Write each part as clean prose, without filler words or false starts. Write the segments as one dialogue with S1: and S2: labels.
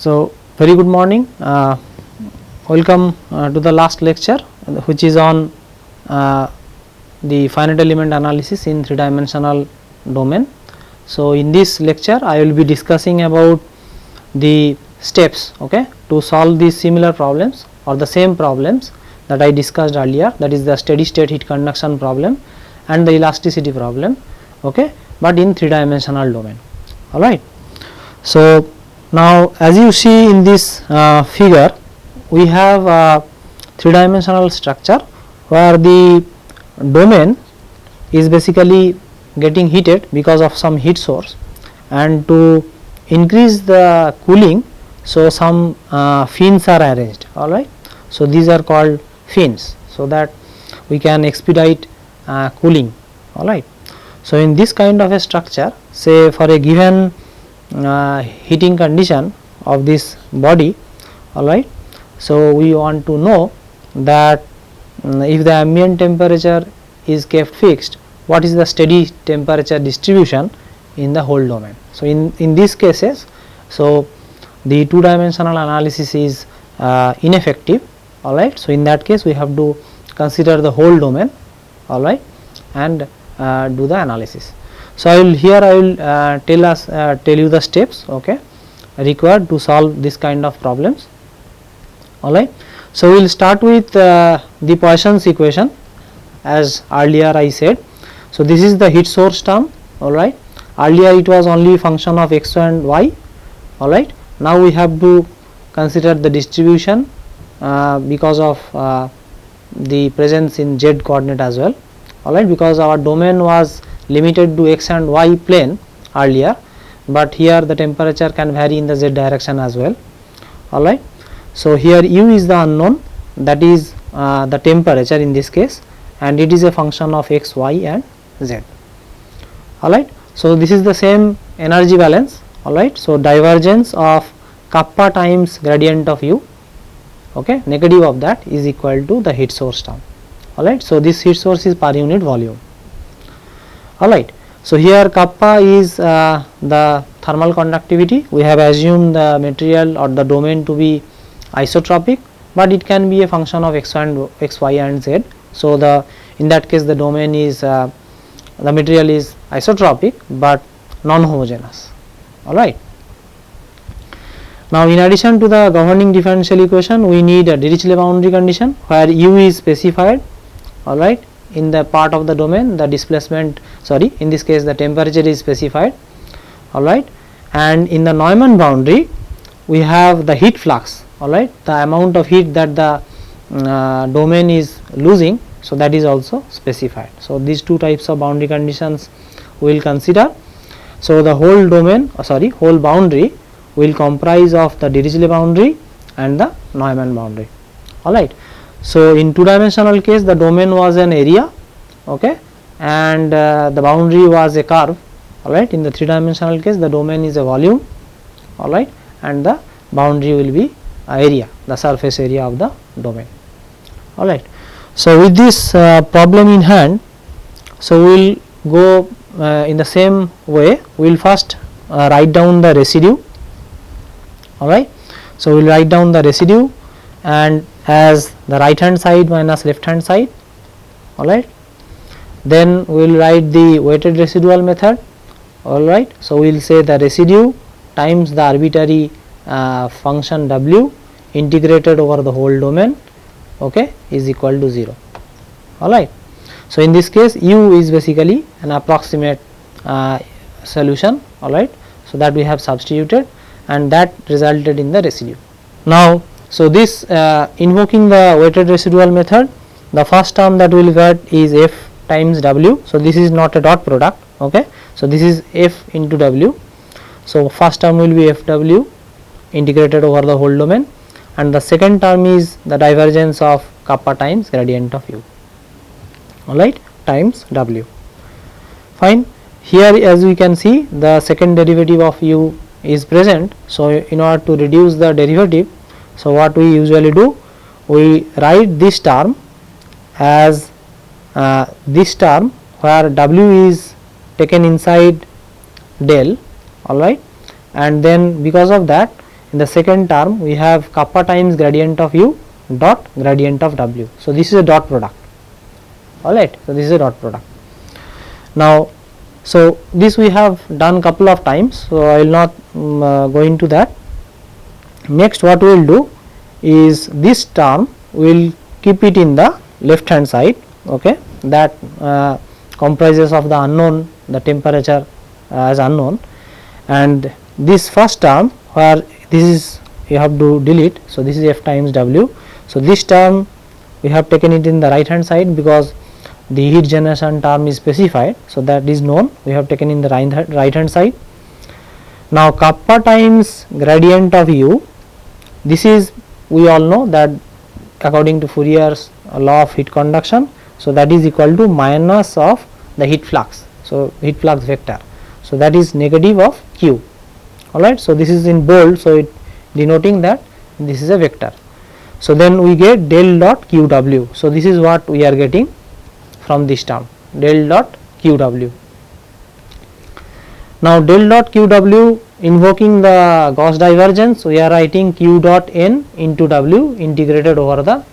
S1: So, very good morning. Welcome to the last lecture, which is on the finite element analysis in 3-dimensional domain. So, in this lecture I will be discussing about the steps, okay, to solve these similar problems or the same problems that I discussed earlier, that is the steady state heat conduction problem and the elasticity problem, okay, but in 3-dimensional domain. Alright. So, now as you see in this figure, we have a 3-dimensional structure where the domain is basically getting heated because of some heat source, and to increase the cooling, so some fins are arranged. Alright. So, these are called fins, so that we can expedite cooling. Alright. So, in this kind of a structure, say for a given heating condition of this body, alright. So, we want to know that if the ambient temperature is kept fixed, what is the steady temperature distribution in the whole domain. So, in these cases, so the 2-dimensional analysis is ineffective, alright. So, in that case we have to consider the whole domain, alright, and do the analysis. So, I will tell you the steps, okay, required to solve this kind of problems. Alright. So, we will start with the Poisson's equation, as earlier I said. So, this is the heat source term, alright. Earlier it was only function of x and y, alright. Now we have to consider the distribution because of the presence in z coordinate as well, alright, because our domain was limited to x and y plane earlier, but here the temperature can vary in the z direction as well, alright. So, here u is the unknown, that is the temperature in this case, and it is a function of x, y and z, alright. So, this is the same energy balance, alright. So, divergence of kappa times gradient of u, okay, negative of that is equal to the heat source term, alright. So, this heat source is per unit volume, alright. So, here kappa is the thermal conductivity. We have assumed the material or the domain to be isotropic, but it can be a function of x, y and z. So, in that case the domain is the material is isotropic but non-homogeneous, alright. Now, in addition to the governing differential equation, we need a Dirichlet boundary condition where u is specified, alright. In the part of the domain, the displacement, in this case the temperature is specified, alright, and in the Neumann boundary we have the heat flux, alright, the amount of heat that the domain is losing, so that is also specified. So, these two types of boundary conditions we will consider. So, the whole domain whole boundary will comprise of the Dirichlet boundary and the Neumann boundary, alright. So, in 2-dimensional case the domain was an area, okay, and the boundary was a curve, alright. In the 3-dimensional case the domain is a volume, alright, and the boundary will be area, the surface area of the domain, alright. So, with this problem in hand, so we will go in the same way. We will first write down the residue, alright. So, we will write down the residue and as the right hand side minus left hand side, alright. Then we will write the weighted residual method, alright. So, we will say the residue times the arbitrary function w integrated over the whole domain, okay, is equal to 0, alright. So, in this case u is basically an approximate solution, alright. So, that we have substituted and that resulted in the residue. Now, so this invoking the weighted residual method, the first term that we will get is f times w. So, this is not a dot product, okay. So, this is f into w. So, first term will be fw integrated over the whole domain, and the second term is the divergence of kappa times gradient of u, alright, times w. Fine. Here as we can see the second derivative of u is present. So, in order to reduce the derivative, so what we usually do, we write this term as this term where w is taken inside del, alright, and then because of that in the second term we have kappa times gradient of u dot gradient of w. So, this is a dot product, alright. So, this is a dot product. Now, so this we have done couple of times, so I will not go into that. Next what we will do is this term we will keep it in the left hand side, okay, that comprises of the unknown, the temperature as unknown, and this first term where this is you have to delete. So, this is F times W. So, this term we have taken it in the right hand side because the heat generation term is specified. So, that is known, we have taken in the right hand side. Now, kappa times gradient of U, this is we all know that according to Fourier's law of heat conduction. So, that is equal to minus of the heat flux. So, heat flux vector. So, that is negative of Q, alright. So, this is in bold. So, it denoting that this is a vector. So, then we get del dot Q W. So, this is what we are getting from this term, del dot Q W. Now, del dot Q W, invoking the Gauss divergence, we are writing Q dot N into W integrated over the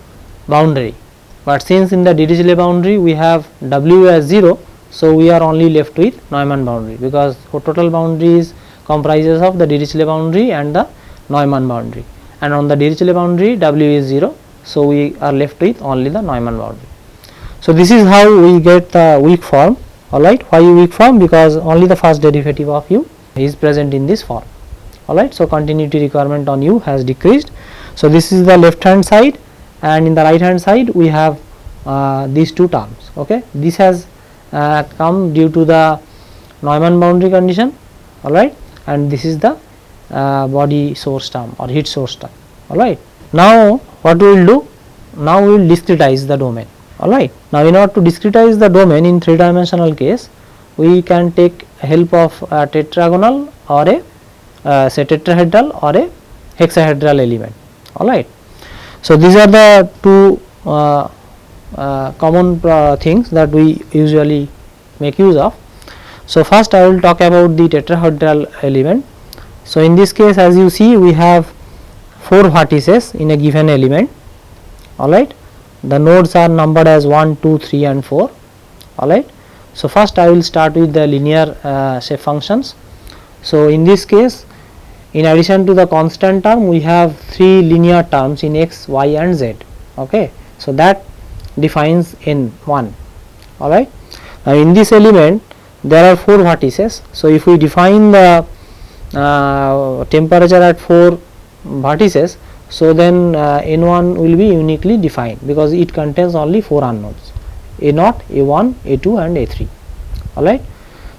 S1: boundary, but since in the Dirichlet boundary we have W as 0. So, we are only left with Neumann boundary, because total boundaries comprises of the Dirichlet boundary and the Neumann boundary, and on the Dirichlet boundary W is 0. So, we are left with only the Neumann boundary. So, this is how we get the weak form, alright. Why weak form? Because only the first derivative of u is present in this form, alright. So, continuity requirement on u has decreased. So, this is the left hand side, and in the right hand side we have these two terms, okay. This has come due to the Neumann boundary condition, alright, and this is the body source term or heat source term, alright. Now, what we will do? Now, we will discretize the domain, alright. Now, in order to discretize the domain in 3-dimensional case, we can take help of a tetragonal or a say tetrahedral or a hexahedral element, alright. So, these are the two common things that we usually make use of. So, first I will talk about the tetrahedral element. So, in this case, as you see, we have 4 vertices in a given element, alright. The nodes are numbered as 1, 2, 3 and 4, alright. So, first I will start with the linear shape functions. So, in this case, in addition to the constant term, we have 3 linear terms in x, y and z, okay. So, that defines n1, alright. Now, in this element there are 4 vertices. So, if we define the temperature at 4 vertices, so then n1 will be uniquely defined, because it contains only 4 unknowns, a0, a1, a2 and a3, alright.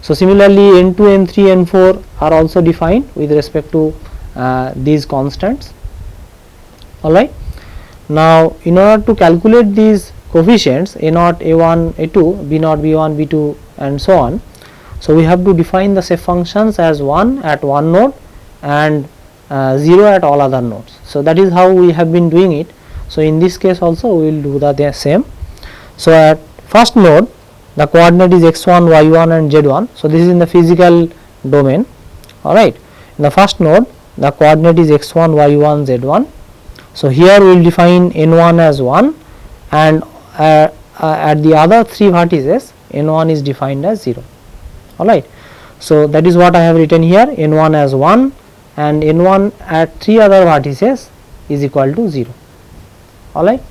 S1: So, similarly n2, n3, n4 are also defined with respect to these constants, alright. Now, in order to calculate these coefficients a0, a1, a2, b0, b1, b2 and so on, so we have to define the shape functions as 1 at one node and 0 at all other nodes. So, that is how we have been doing it. So, in this case also we will do the same. So, at first node the coordinate is x1, y1 and z1. So, this is in the physical domain, alright. In the first node the coordinate is x1, y1, z1. So, here we will define n1 as 1, and at the other 3 vertices n1 is defined as 0, alright. So, that is what I have written here, n1 as 1 and n1 at 3 other vertices is equal to 0, alright.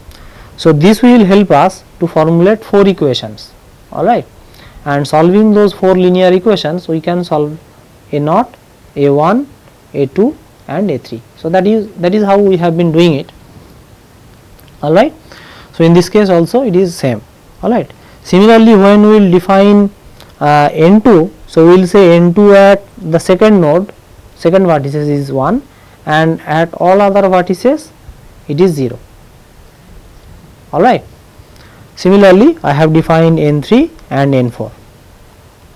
S1: So, this will help us to formulate 4 equations, alright, and solving those 4 linear equations we can solve a0, a1, a2 and a3. So, that is how we have been doing it, alright. So, in this case also it is same, alright. Similarly, when we will define n2, so we will say n2 at the second node, second vertices is 1 and at all other vertices it is 0, alright. Similarly, I have defined n3 and n4,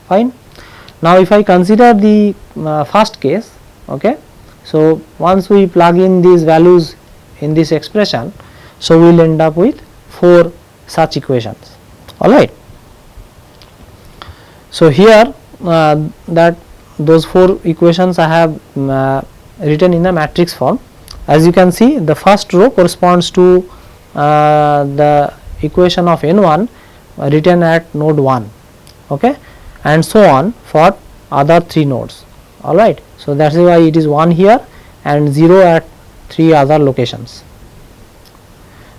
S1: fine. Now, if I consider the first case, okay. So, once we plug in these values in this expression, so we will end up with 4 such equations, alright. So, here that those 4 equations I have written in the matrix form. As you can see, the first row corresponds to the equation of n1 written at node 1, okay, and so on for other 3 nodes. Alright. So, that is why it is 1 here and 0 at 3 other locations.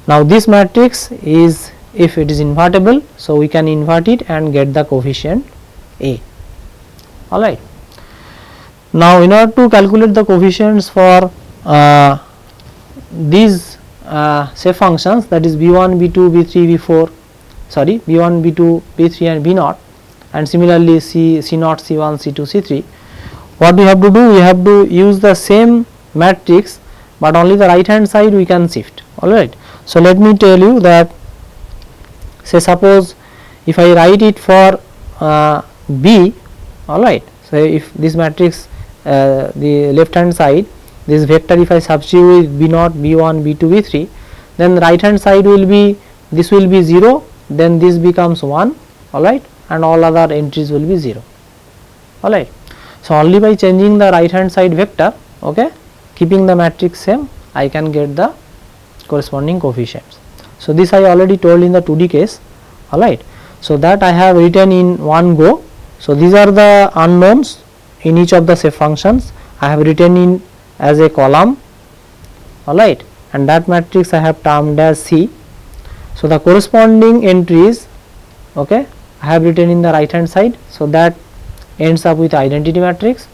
S1: Now, this matrix is, if it is invertible, so we can invert it and get the coefficient A. Alright. Now, in order to calculate the coefficients for these shape functions, that is B1, B2, B3, B4, sorry, B1, B2, B3 and B0, and similarly C0, C1, C2, C3, what we have to do? We have to use the same matrix, but only the right hand side we can shift. Alright. So, let me tell you that, say suppose if I write it for B, alright. So, if this matrix the left hand side, this vector if I substitute with B0, B1, B2, B3, then the right hand side will be, this will be 0, then this becomes 1, alright, and all other entries will be 0, alright. So, only by changing the right hand side vector, okay, keeping the matrix same, I can get the corresponding coefficients. So, this I already told in the 2D case, alright. So, that I have written in one go. So, these are the unknowns in each of the shape functions I have written in as a column, alright, and that matrix I have termed as C. So, the corresponding entries, okay, I have written in the right hand side. So, that ends up with identity matrix.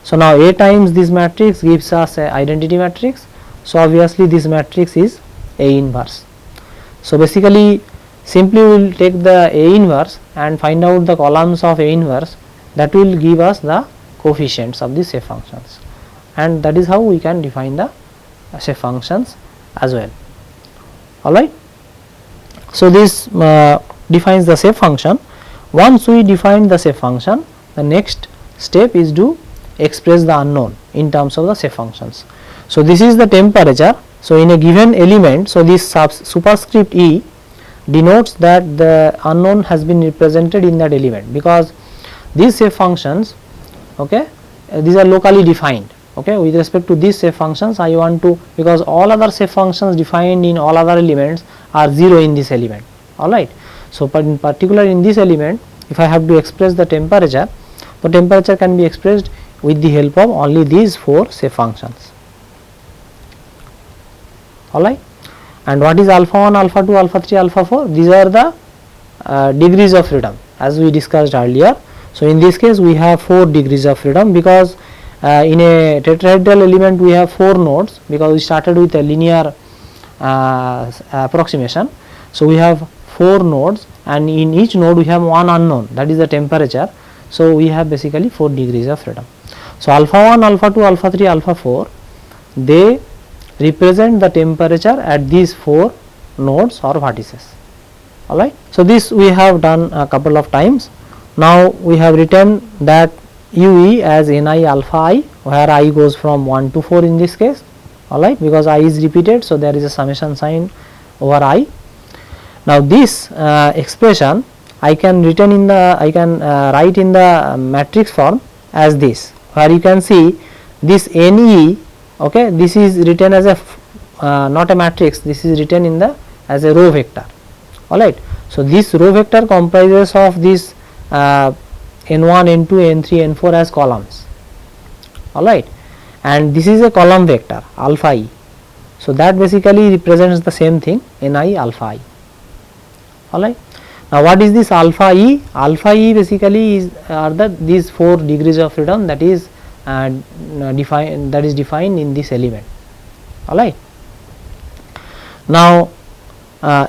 S1: So, now A times this matrix gives us a identity matrix. So, obviously this matrix is A inverse. So, basically simply we will take the A inverse and find out the columns of A inverse, that will give us the coefficients of the shape functions, and that is how we can define the shape functions as well. Alright. So, this defines the shape function. Once we define the shape function, the next step is to express the unknown in terms of the shape functions. So, this is the temperature. So, in a given element, so this superscript E denotes that the unknown has been represented in that element, because these shape functions, okay, these are locally defined, okay. With respect to these shape functions, I want to, because all other shape functions defined in all other elements are 0 in this element, alright. So, in particular in this element, if I have to express the temperature, the temperature can be expressed with the help of only these 4 shape functions, alright. And what is alpha 1, alpha 2, alpha 3, alpha 4? These are the degrees of freedom as we discussed earlier. So, in this case we have 4 degrees of freedom, because in a tetrahedral element we have 4 nodes, because we started with a linear approximation. So, we have 4 nodes, and in each node we have one unknown, that is the temperature. So, we have basically 4 degrees of freedom. So, alpha 1, alpha 2, alpha 3, alpha 4, they represent the temperature at these 4 nodes or vertices, alright. So, this we have done a couple of times. Now, we have written that UE as Ni alpha I, where I goes from 1 to 4 in this case, alright, because I is repeated. So, there is a summation sign over I. Now, this expression I can written in the, I can write in the matrix form as this, where you can see this Ne, okay, this is written as a not a matrix, this is written in the as a row vector, alright. So, this row vector comprises of this n1, n2, n3, n4 as columns, alright, and this is a column vector alpha I. So, that basically represents the same thing, Ni alpha I, alright. Now, what is this alpha E? Alpha E basically is these 4 degrees of freedom that is defined in this element, alright. Now,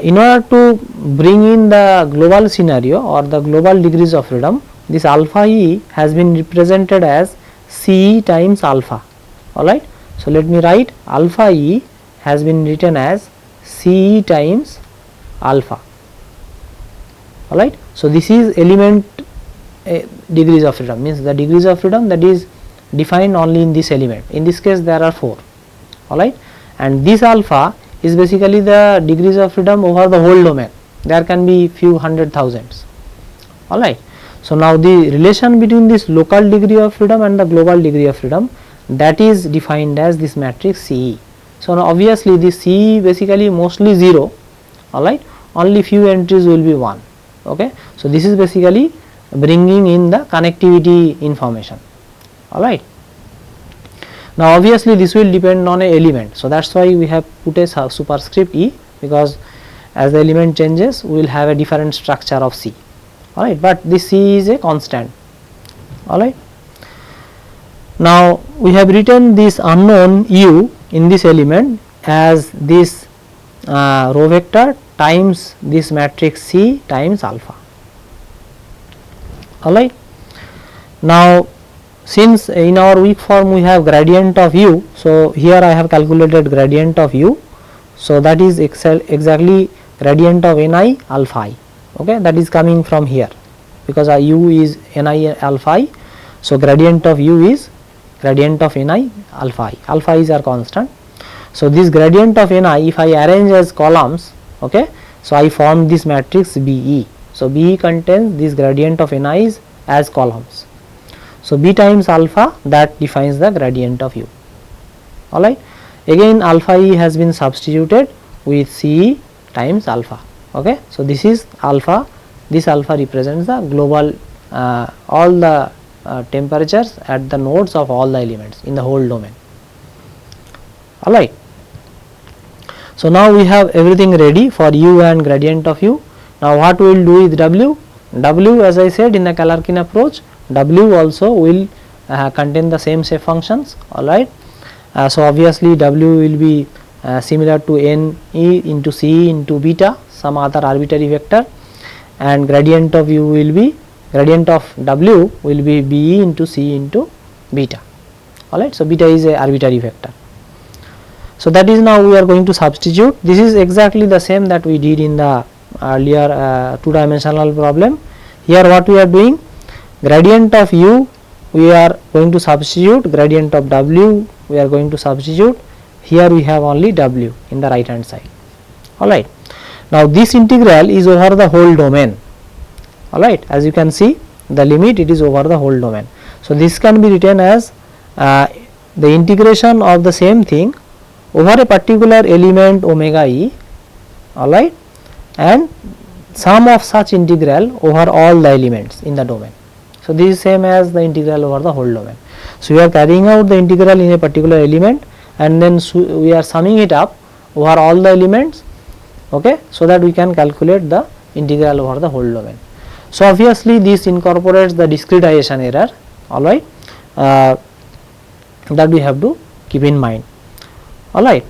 S1: in order to bring in the global scenario or the global degrees of freedom, this alpha E has been represented as C times alpha, alright. So, let me write alpha E has been written as C times alpha, alright. So, this is element degrees of freedom, means the degrees of freedom that is defined only in this element. In this case there are 4, alright, and this alpha is basically the degrees of freedom over the whole domain. There can be few hundred thousands, alright. So, now the relation between this local degree of freedom and the global degree of freedom, that is defined as this matrix CE. So now obviously this CE basically mostly 0, alright, only few entries will be 1. Okay. So this is basically bringing in the connectivity information, alright. Now obviously this will depend on a element, so that is why we have put a superscript E, because as the element changes we will have a different structure of C, alright, but this C is a constant, alright. Now we have written this unknown U in this element as this row vector times this matrix C times alpha, alright. Now since in our weak form we have gradient of U, so here I have calculated gradient of U, so that is exactly gradient of Ni alpha I, okay, that is coming from here because U is Ni alpha I, so gradient of U is gradient of Ni alpha I, alpha is our constant. So this gradient of Ni, if I arrange as columns, okay, so I form this matrix BE, so BE contains this gradient of Ni as columns. So B times alpha, that defines the gradient of U, alright. Again alpha E has been substituted with CE times alpha, okay. So this is alpha, this alpha represents the global all the temperatures at the nodes of all the elements in the whole domain, alright. So now we have everything ready for U and gradient of U. Now what we will do with W? W, as I said in the Galerkin approach, W also will contain the same shape functions, alright. So obviously W will be similar to Ne into Ce into beta, some other arbitrary vector, and gradient of U will be, gradient of W will be Be into Ce into beta, alright. So beta is a arbitrary vector. So that is, now we are going to substitute. This is exactly the same that we did in the earlier two dimensional problem. Here what we are doing, gradient of U we are going to substitute, gradient of W we are going to substitute. Here we have only W in the right hand side, alright. Now this integral is over the whole domain, alright, as you can see the limit, it is over the whole domain. So this can be written as the integration of the same thing over a particular element omega E, alright, and sum of such integral over all the elements in the domain. So this is same as the integral over the whole domain. So we are carrying out the integral in a particular element and then we are summing it up over all the elements, okay, so that we can calculate the integral over the whole domain. So obviously this incorporates the discretization error, alright, that we have to keep in mind, alright.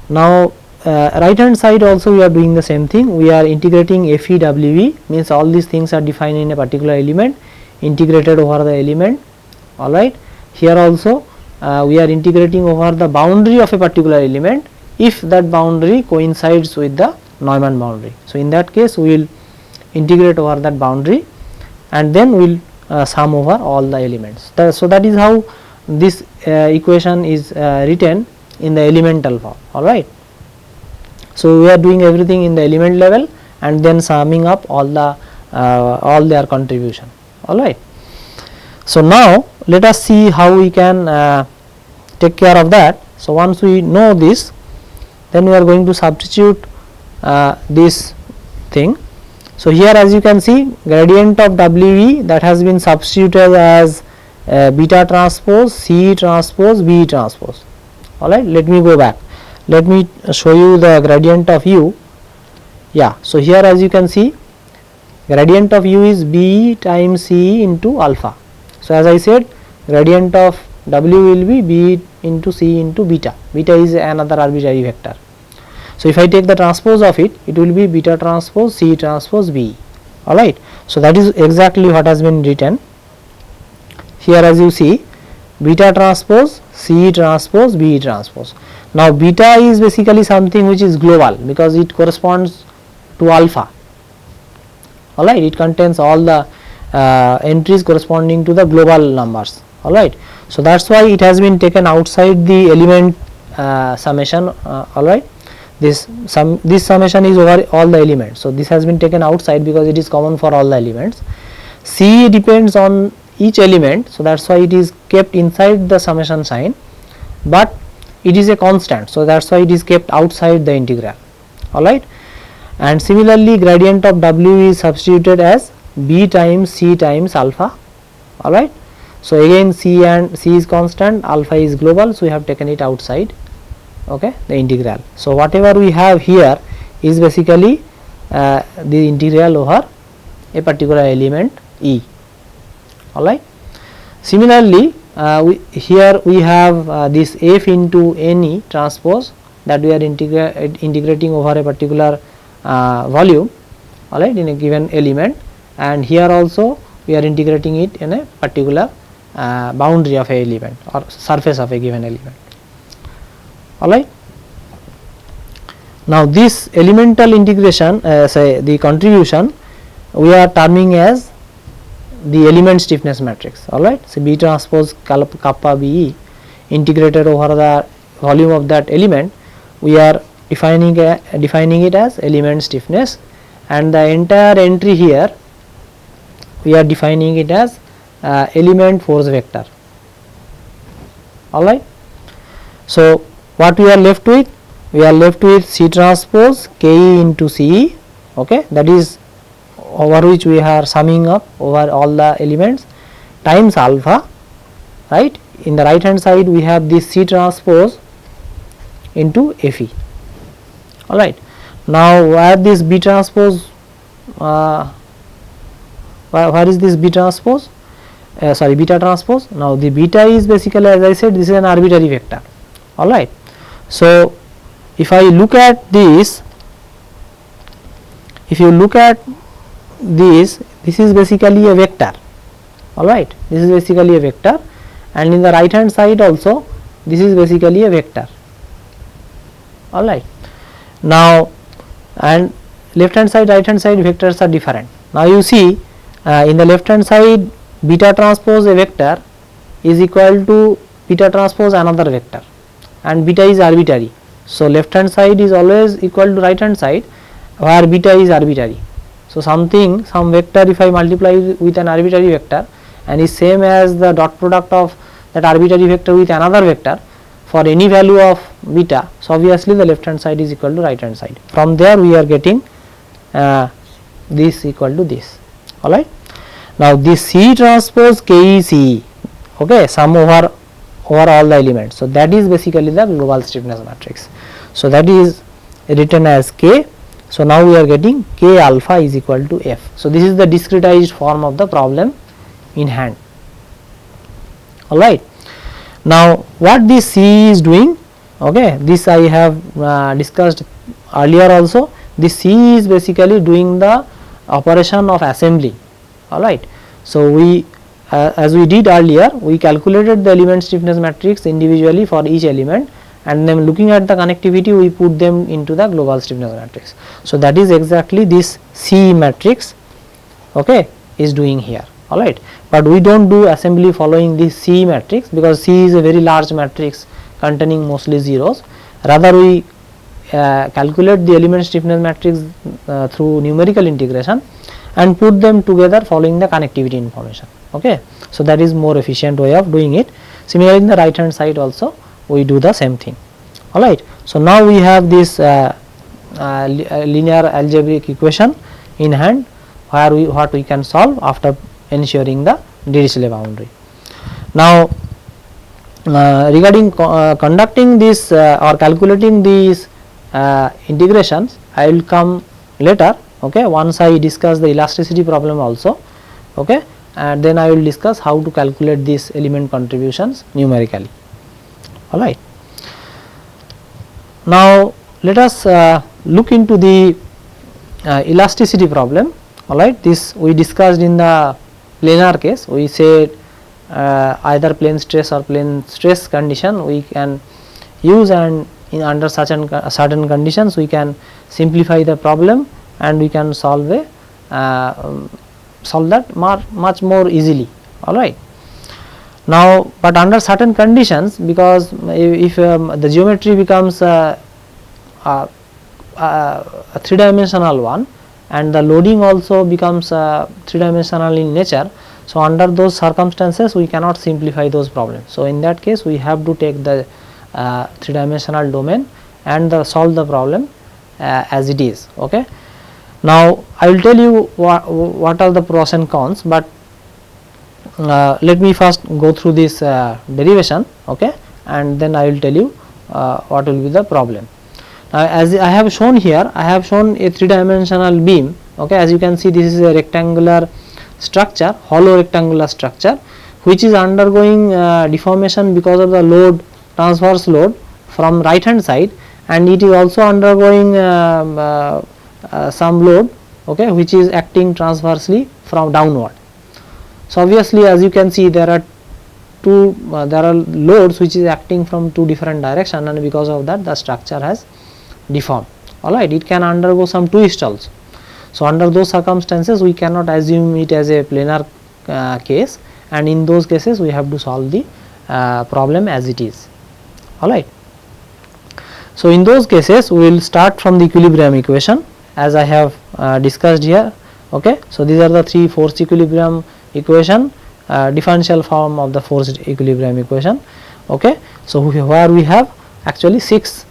S1: Now right hand side also we are doing the same thing, we are integrating FEWE, means all these things are defined in a particular element, integrated over the element, alright. Here also we are integrating over the boundary of a particular element if that boundary coincides with the Neumann boundary. So in that case we will integrate over that boundary and then we will sum over all the elements. So that is how this equation is written in the elemental form, alright. So we are doing everything in the element level and then summing up all their contribution, alright. So now let us see how we can take care of that. So once we know this, then we are going to substitute this thing. So here as you can see, gradient of WE, that has been substituted as beta transpose, CE transpose, BE transpose, alright. Let me go back, let me show you the gradient of U. Yeah, so here as you can see, gradient of U is BE times CE into alpha. So as I said, gradient of W will be BE into CE into beta, beta is another arbitrary vector. So if I take the transpose of it, it will be beta transpose CE transpose BE, alright. So that is exactly what has been written here. As you see, beta transpose CE transpose BE transpose. Now beta is basically something which is global because it corresponds to alpha, alright. It contains all the entries corresponding to the global numbers, alright. So that is why it has been taken outside the element summation, alright. This summation is over all the elements, so this has been taken outside because it is common for all the elements. C depends on each element, so that is why it is kept inside the summation sign, but it is a constant, so that is why it is kept outside the integral, alright. And similarly gradient of W is substituted as B times C times alpha, alright. So again C is constant, alpha is global, so we have taken it outside, okay, the integral. So whatever we have here is basically the integral over a particular element E, alright. Similarly here we have this F into NE transpose that we are integrating over a particular volume, alright, in a given element, and here also we are integrating it in a particular boundary of a element or surface of a given element, alright. Now this elemental integration, say the contribution, we are terming as the element stiffness matrix, alright. So B transpose kappa BE integrated over the volume of that element, we are defining it as element stiffness, and the entire entry here we are defining it as element force vector, alright. So what we are left with? We are left with C transpose KE into CE, okay, that is over which we are summing up over all the elements times alpha, right. In the right hand side we have this C transpose into FE, alright. Now where this B transpose, where is this B transpose, sorry, beta transpose. Now the beta is basically, as I said, this is an arbitrary vector, alright. So if I look at this, if you look at this is basically a vector, alright, this is basically a vector, and in the right hand side also this is basically a vector, alright. Now and left hand side, right hand side vectors are different. Now you see in the left hand side beta transpose a vector is equal to beta transpose another vector, and beta is arbitrary. So left hand side is always equal to right hand side where beta is arbitrary. So some vector if I multiply with an arbitrary vector and is same as the dot product of that arbitrary vector with another vector for any value of beta, so obviously the left hand side is equal to right hand side. From there we are getting this equal to this, alright. Now this C transpose KE CE, okay, sum over all the elements, so that is basically the global stiffness matrix. So that is written as K. So now we are getting K alpha is equal to F. So this is the discretized form of the problem in hand, alright. Now what this C is doing, okay, this I have discussed earlier also. This C is basically doing the operation of assembly, alright. So we as we did earlier, we calculated the element stiffness matrix individually for each element, and then looking at the connectivity we put them into the global stiffness matrix. So that is exactly this C matrix, okay, is doing here, alright. But we do not do assembly following this C matrix because C is a very large matrix containing mostly zeros. Rather we calculate the element stiffness matrix through numerical integration and put them together following the connectivity information, okay. So that is more efficient way of doing it. Similarly in the right hand side also we do the same thing, alright. So now we have this linear algebraic equation in hand where what we can solve after ensuring the Dirichlet boundary. Now regarding conducting this or calculating these integrations, I will come later, okay, once I discuss the elasticity problem also, okay, and then I will discuss how to calculate these element contributions numerically, alright. Now let us look into the elasticity problem, alright. This we discussed in the planar case. We said either plane stress or plane stress condition we can use, and in under certain conditions we can simplify the problem and we can solve that much more easily, alright. Now but under certain conditions, because if the geometry becomes a 3-dimensional one and the loading also becomes 3-dimensional in nature, so under those circumstances we cannot simplify those problems. So in that case we have to take the 3 dimensional domain and solve the problem as it is. Okay. Now, I will tell you what are the pros and cons, but let me first go through this derivation, okay, and then I will tell you what will be the problem. As I have shown here, I have shown a 3 dimensional beam, okay. As you can see, this is a rectangular structure, hollow rectangular structure, which is undergoing deformation because of the load, transverse load from right hand side, and it is also undergoing some load, okay, which is acting transversely from downward. So, obviously, as you can see, there are loads which is acting from 2 different directions, and because of that the structure has deformed. Alright, it can undergo some twist also. So, under those circumstances we cannot assume it as a planar case, and in those cases we have to solve the problem as it is. Alright. So, in those cases we will start from the equilibrium equation as I have discussed here. Okay. So, these are the 3 force equilibrium equation, differential form of the force equilibrium equation. Okay. So, where we have actually 6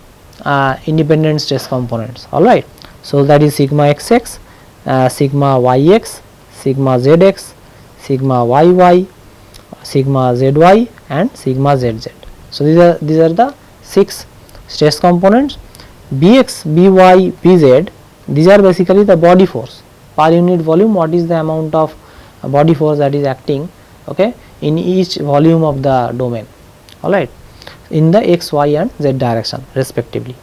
S1: independent stress components. Alright. So, that is sigma xx, sigma yx, sigma zx, sigma yy, sigma zy and sigma zz. So, these are the 6 stress components. Bx, by, bz, these are basically the body force per unit volume, what is the amount of body force that is acting, okay, in each volume of the domain, alright, in the x, y and z direction respectively.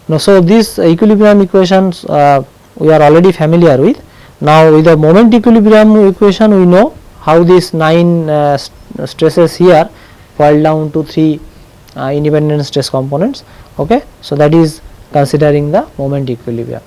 S1: Now, so these equilibrium equations we are already familiar with. Now, with the moment equilibrium equation, we know how these 9 stresses here boil down to 3 independent stress components. Okay. So, that is considering the moment equilibrium.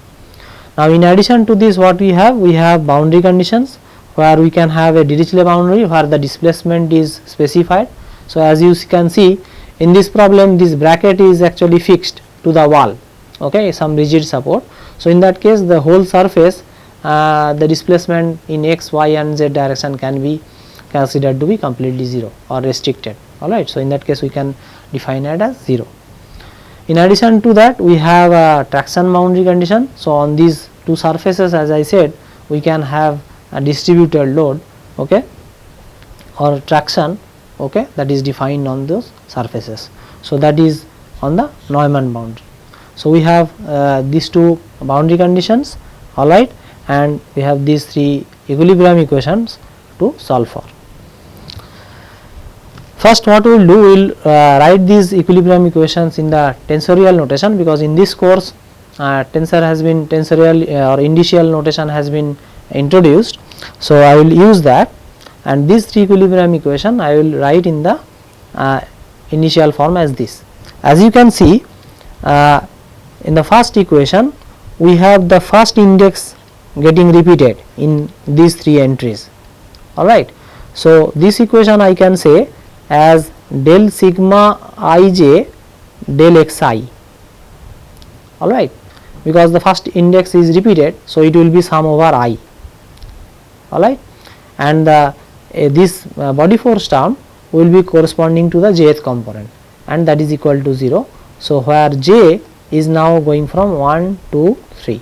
S1: Now, in addition to this, what we have boundary conditions, where we can have a Dirichlet boundary where the displacement is specified. So, as you can see in this problem, this bracket is actually fixed to the wall, okay, some rigid support. So, in that case the whole surface the displacement in x, y and z direction can be considered to be completely 0 or restricted, alright. So, in that case we can define it as 0. In addition to that, we have traction boundary condition. So, on these 2 surfaces, as I said, we can have a distributed load, okay, or traction, okay, that is defined on those surfaces. So, that is on the Neumann boundary. So, we have these 2 boundary conditions, alright, and we have these 3 equilibrium equations to solve for. First, what we will do, we will write these equilibrium equations in the tensorial notation, because in this course tensorial or indicial notation has been introduced. So, I will use that, and these 3 equilibrium equation I will write in the initial form as this. As you can see, in the first equation we have the first index getting repeated in these 3 entries, alright. So, this equation I can say as del sigma ij del xi, alright, because the first index is repeated. So, it will be sum over I, alright, and this body force term will be corresponding to the jth component, and that is equal to 0. So, where j is now going from 1, 2, 3,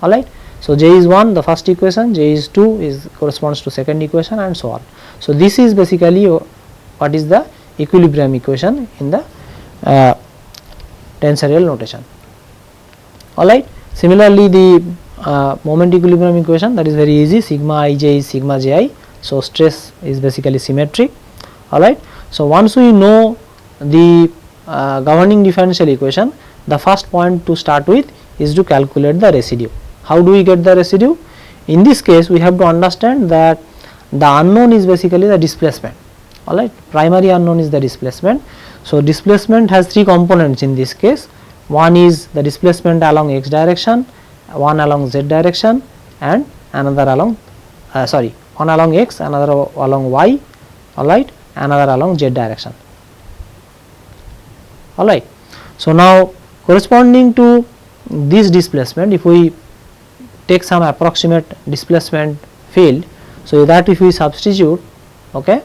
S1: alright. So, j is 1 the first equation, j is 2 is corresponds to second equation, and so on. So, this is basically what is the equilibrium equation in the tensorial notation, alright. Similarly, the moment equilibrium equation, that is very easy, sigma ij is sigma ji. So, stress is basically symmetric, alright. So, once we know the governing differential equation, the first point to start with is to calculate the residue. How do we get the residue? In this case, we have to understand that the unknown is basically the displacement, alright. Primary unknown is the displacement. So, displacement has 3 components in this case. One is the displacement along x direction, one along z direction, and another along one along x, another along y, alright, another along z direction, alright. So, now corresponding to this displacement, if we take some approximate displacement field, so that if we substitute, okay,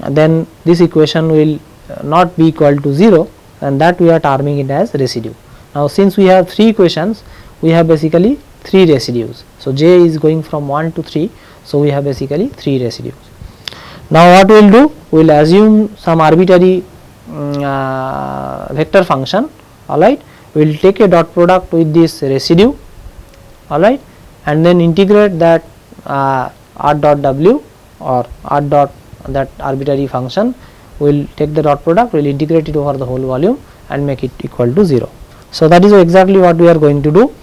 S1: then this equation will not be equal to 0, and that we are terming it as residue. Now since we have 3 equations, we have basically 3 residues. So j is going from 1 to 3, so we have basically 3 residues. Now what we will do, we will assume some arbitrary vector function, alright. We will take a dot product with this residue, alright, and then integrate that r dot w or r dot that arbitrary function. We will take the dot product, we will integrate it over the whole volume and make it equal to 0. So that is exactly what we are going to do.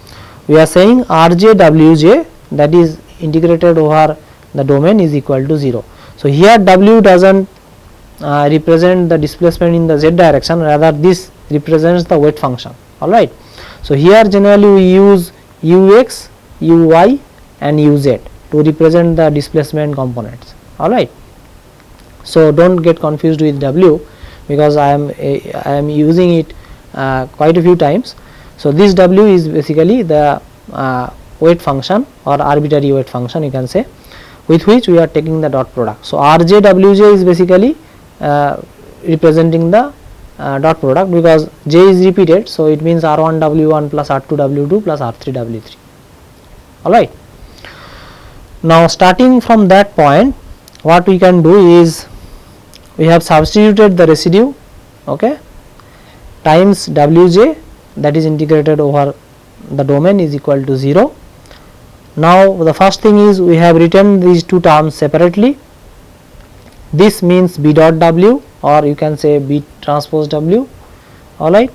S1: We are saying rj wj, that is integrated over the domain, is equal to 0. So here w does not represent the displacement in the z direction, rather this represents the weight function, alright. So here generally we use ux, uy and uz to represent the displacement components, alright. So don't get confused with w, because I am using it quite a few times. So this w is basically the weight function or arbitrary weight function, you can say, with which we are taking the dot product. So rj wj is basically representing the dot product, because j is repeated, so it means r1 w1 plus r2 w2 plus r3 w3, alright. Now starting from that point, what we can do is, we have substituted the residue, okay, times wj, that is integrated over the domain, is equal to 0. Now the first thing is, we have written these two terms separately. This means b dot w, or you can say b transpose w, alright.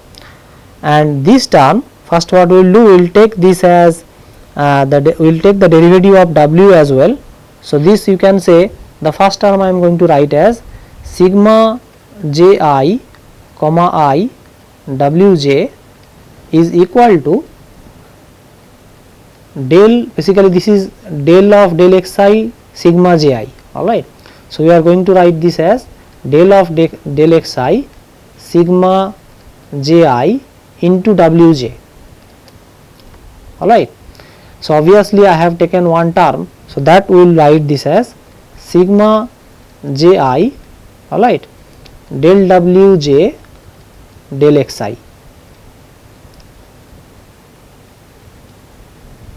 S1: And this term, first what we will do, we will take this as we will take the derivative of w as well. So this you can say, the first term I am going to write as sigma ji comma I wj is equal to del, basically this is del of del xi sigma ji, alright. So we are going to write this as del of del xi sigma ji into wj, alright. So obviously I have taken one term, so that we will write this as sigma ji, alright, del wj del xi,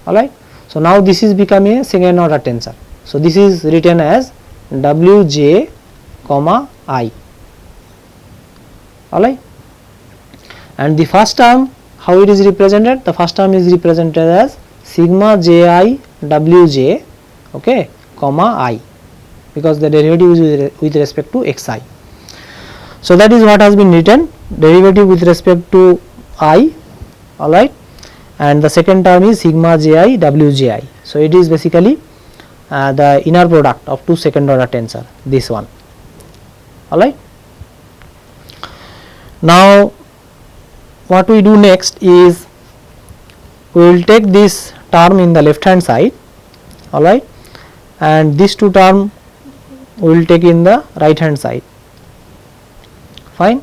S1: alright. So now this is becoming a second order tensor. So this is written as wj comma I, alright. And the first term, how it is represented? The first term is represented as sigma ji wj, okay, comma I, because the derivative is with respect to xi. So that is what has been written, derivative with respect to I, alright. And the second term is sigma ji wji. So it is basically the inner product of two second order tensor, this one, alright. Now what we do next is, we will take this term in the left hand side, alright, and these two term we will take in the right hand side, fine.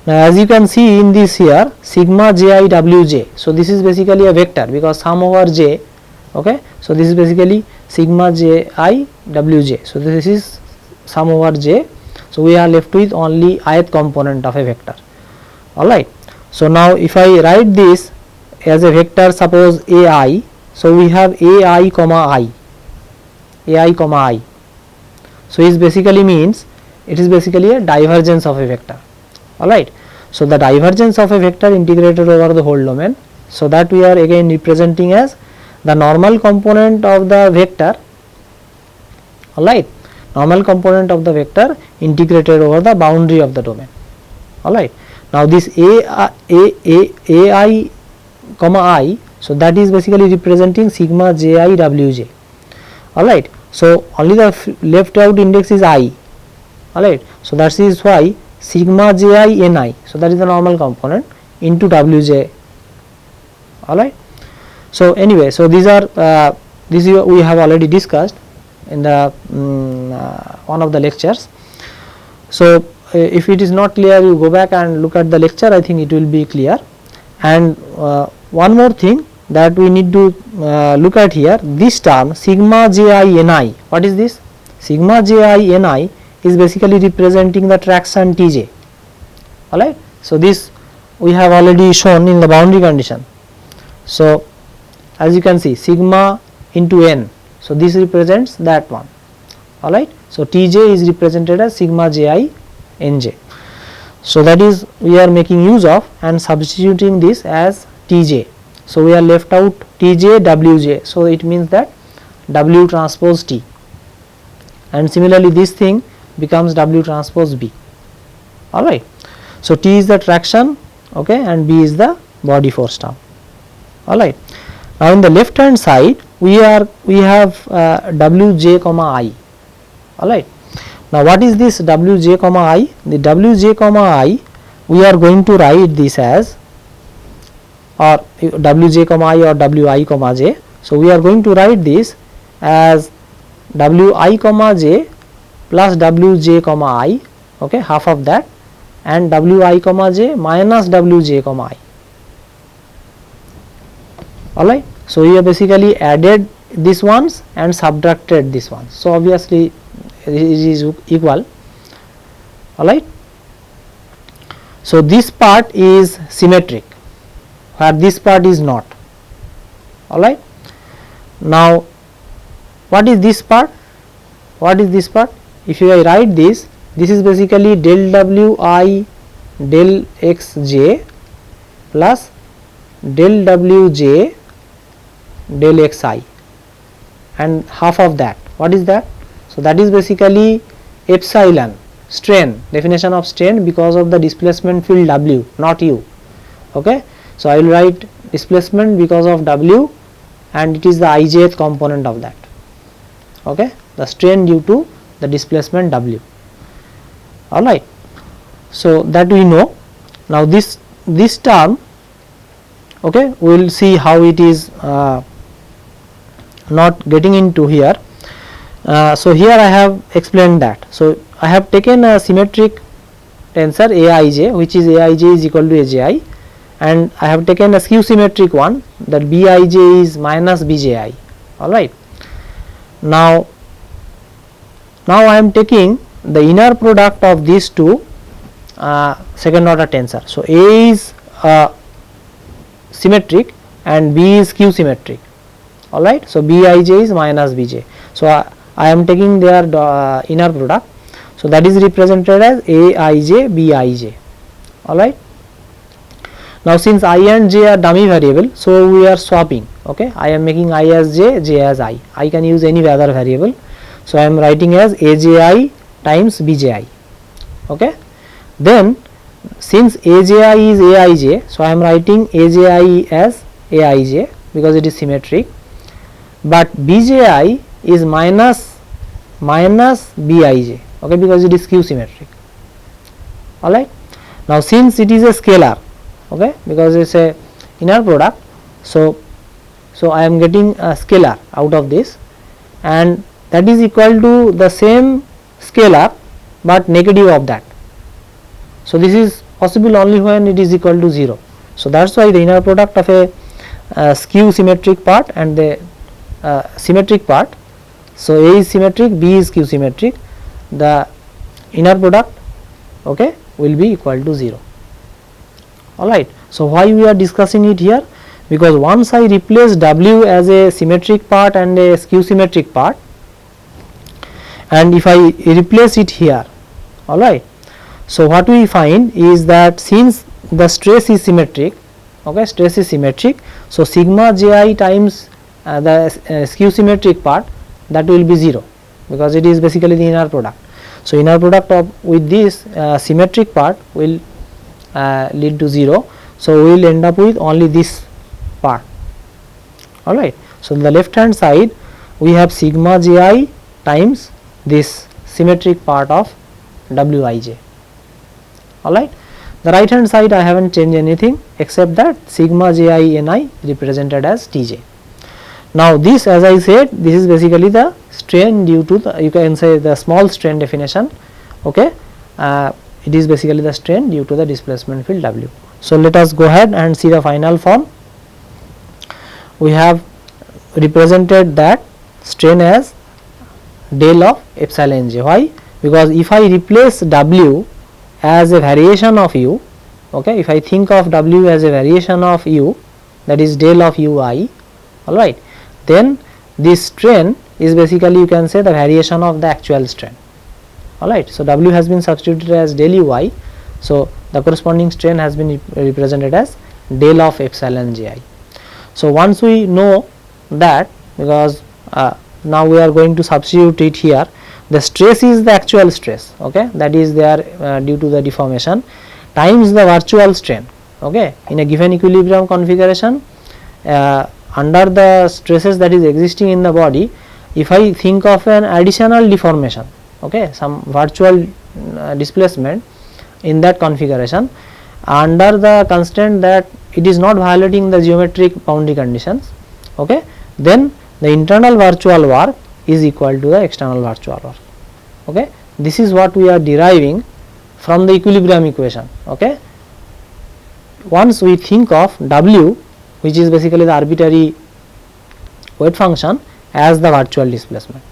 S1: Now as you can see in this here, sigma ji wj, so this is basically a vector, because sum over j, okay. So this is basically sigma ji wj, so this is sum over j, so we are left with only ith component of a vector, alright. So now if I write this as a vector, suppose ai, so we have ai comma I, so it basically means, it is basically a divergence of a vector, alright. So the divergence of a vector integrated over the whole domain, so that we are again representing as the normal component of the vector, alright, normal component of the vector integrated over the boundary of the domain, alright. Now this ai comma I, so that is basically representing sigma ji wj, alright. So only the left out index is I, alright. So that is why sigma ji ni, so that is the normal component, into wj, alright. So anyway, so these are this we have already discussed in the one of the lectures. So if it is not clear, you go back and look at the lecture, I think it will be clear. And one more thing that we need to look at here, this term sigma ji ni, what is this? Sigma ji ni is basically representing the traction Tj, alright. So this we have already shown in the boundary condition. So as you can see, sigma into n, so this represents that one, alright. So Tj is represented as sigma ji nj. So that is we are making use of and substituting this as Tj. So we are left out Tj Wj, so it means that W transpose T, and similarly this thing becomes W transpose B, alright. So T is the traction, okay, and B is the body force term, alright. Now in the left hand side we have Wj comma I, alright. Now what is this Wj comma I? The Wj comma I, we are going to write this as, or Wj comma I or Wi comma j. So we are going to write this as Wi comma j plus Wj comma I, okay, half of that, and Wi comma j minus Wj comma I, alright. So we have basically added these ones and subtracted this one, so obviously it is equal, alright. So this part is symmetric where this part is not, alright. Now what is this part? What is this part? If you write this, this is basically del Wi del xj plus del Wj del xi, and half of that. What is that? So that is basically epsilon, strain, definition of strain because of the displacement field W, not U, okay. So I will write displacement because of W, and it is the ijth component of that, okay, the strain due to the displacement W, alright. So that we know. Now this term, okay, we will see how it is not getting into here. So here I have explained that. So I have taken a symmetric tensor Aij, which is Aij is equal to Aj, and I have taken a skew symmetric one, that Bij is minus Bji, alright. Now I am taking the inner product of these two second order tensor. So A is symmetric and B is skew symmetric, alright. So Bij is minus Bj. So I am taking their inner product, so that is represented as Aij Bij, alright. Now since I and j are dummy variable, so we are swapping, okay. I am making I as j, j as I can use any other variable. So I am writing as Aji times Bji, okay. Then since Aji is Aij, so I am writing Aji as Aij because it is symmetric, but Bji is minus Bij, okay, because it is skew symmetric, alright. Now since it is a scalar, okay, because it is a inner product, so I am getting a scalar out of this, and that is equal to the same scalar but negative of that. So this is possible only when it is equal to 0. So that is why the inner product of a skew symmetric part and the symmetric part, so A is symmetric, B is skew symmetric, the inner product, okay, will be equal to 0, alright. So why we are discussing it here? Because once I replace W as a symmetric part and a skew symmetric part, and if I replace it here, alright, so what we find is that since the stress is symmetric, okay, stress is symmetric, so sigma ji times the skew symmetric part, that will be 0 because it is basically the inner product. So inner product of with this symmetric part will lead to 0. So we will end up with only this part, alright. So in the left hand side we have sigma ji times this symmetric part of Wij, alright. The right hand side I haven't changed anything except that sigma ji ni represented as Tj. Now this, as I said, this is basically the strain due to the, you can say, the small strain definition, okay. It is basically the strain due to the displacement field W. So let us go ahead and see the final form. We have represented that strain as del of epsilon j. Why? Because if I replace W as a variation of U, Okay, if I think of W as a variation of U, that is del of Ui, alright, then this strain is basically, you can say, the variation of the actual strain, alright. So W has been substituted as del Ui, so the corresponding strain has been represented as del of epsilon Ji. So once we know that, because now we are going to substitute it here, the stress is the actual stress, okay, that is there due to the deformation, times the virtual strain, okay, in a given equilibrium configuration, under the stresses that is existing in the body, if I think of an additional deformation, okay, some virtual displacement in that configuration, under the constraint that it is not violating the geometric boundary conditions, okay, then the internal virtual work is equal to the external virtual work, okay. This is what we are deriving from the equilibrium equation, okay. Once we think of W, which is basically the arbitrary weight function, as the virtual displacement,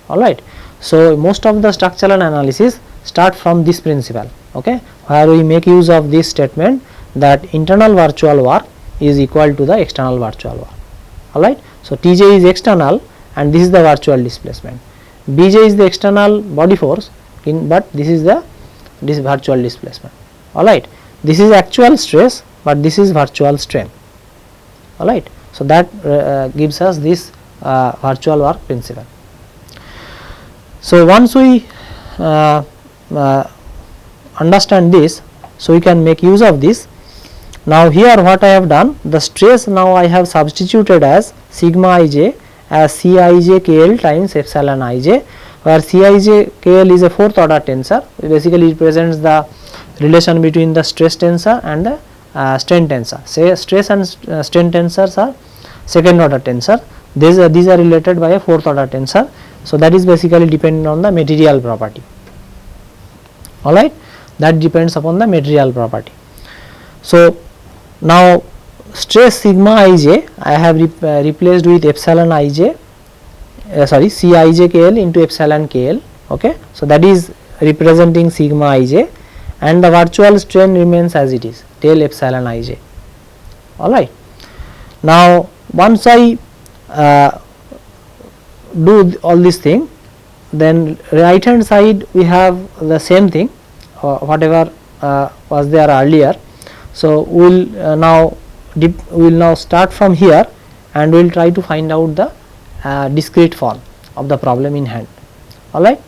S1: alright. So most of the structural analysis start from this principle, okay, where we make use of this statement that internal virtual work is equal to the external virtual work, alright. So Tj is external and this is the virtual displacement, Bj is the external body force, but this is the virtual displacement, alright. This is actual stress, but this is virtual strain, alright. So that gives us this virtual work principle. So once we understand this, so we can make use of this. Now here what I have done, the stress now I have substituted as sigma ij as Cij KL times epsilon ij, where Cij KL is a fourth order tensor, it basically represents the relation between the stress tensor and the strain tensor. Say stress and strain tensors are second order tensor, these are related by a fourth order tensor, so that is basically dependent on the material property, alright, that depends upon the material property. So now stress sigma ij I have replaced with epsilon ij, sorry, Cij KL into epsilon KL, okay. So that is representing sigma ij, and the virtual strain remains as it is, del epsilon ij, alright. Now once I do all this thing, then right hand side we have the same thing, whatever was there earlier. So we will now start from here and we will try to find out the discrete form of the problem in hand, alright.